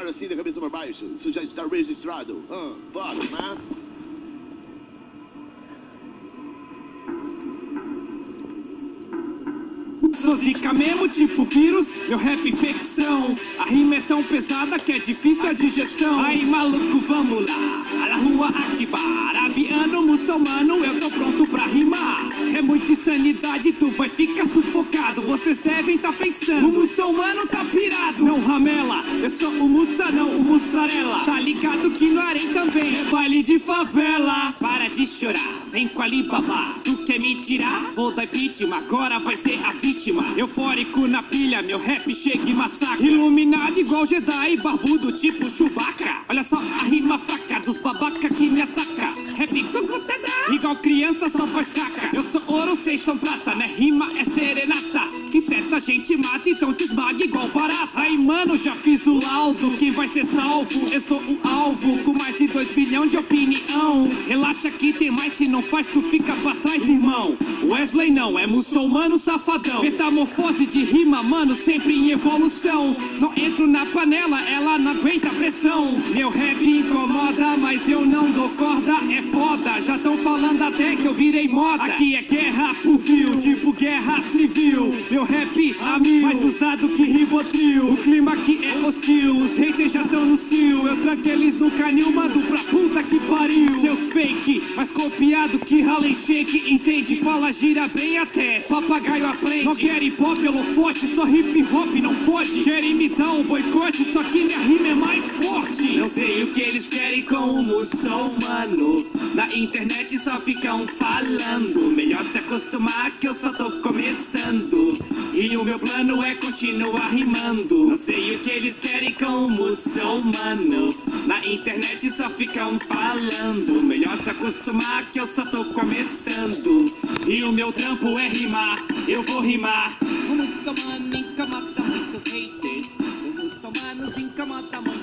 falar assim da cabeça para baixo. Isso já está registrado. Fuck, man. Sou zica mesmo, tipo vírus, meu rap infecção. A rima é tão pesada que é difícil a digestão. Aí maluco, vamos lá, a rua Akibar. Arabiano, muçulmano, eu tô pronto pra rimar. É muita insanidade, tu vai ficar sufocado. Vocês devem tá pensando, o muçulmano tá pirado. Não ramela, eu sou o Mussa, não o mussarela. Tá ligado que no Arém também é baile de favela. Para de chorar, vem com Alibaba. Tu quer me tirar? Vou dar vítima, agora vai ser a vítima. Eufórico na pilha, meu rap chega e massacra. Iluminado igual Jedi, barbudo tipo Chewbacca. Olha só a rima fraca dos babaca que me ataca. Rap igual criança só faz caca. Eu sou ouro, vocês são prata, né? Rima é serenata. Inseto a gente mata, então te esmaga igual barata. Aí mano, já fiz o laudo, quem vai ser salvo? Eu sou o alvo, com mais de 2 bilhões de opinião. Relaxa que tem mais, se não faz tu fica pra trás, irmão. Wesley não, é muçulmano safadão. Metamorfose de rima, mano, sempre em evolução. Não entro na panela, ela não aguenta pressão. Meu rap incomoda, mas eu não dou corda, é foda. Já tão falando até que eu virei moda. Aqui é guerra por fio, tipo guerra civil. Meu rap a mil, mais usado que Rivotril. O clima aqui é hostil, os haters já tão no cio. Eu tranco eles no canil, mando pra puta que pariu. Seus fake, mais copiado que Harlem Shake. Entende? Fala gira bem até, papagaio aprende. Não quer hip hop, holofote, só hip hop não pode. Quer imitar um boicote, só que minha rima é mais forte. Não sei o que eles querem com o muçulmano. Na internet só ficam falando. Melhor se acostumar que eu só tô começando. E o meu plano é continuar rimando. Não sei o que eles querem com o muçulmano. Na internet só ficam falando. Melhor se acostumar que eu só tô começando. E o meu trampo é rimar, eu vou rimar. O muçulmano incomoda muitos haters. Os muçulmanos incomodam muito.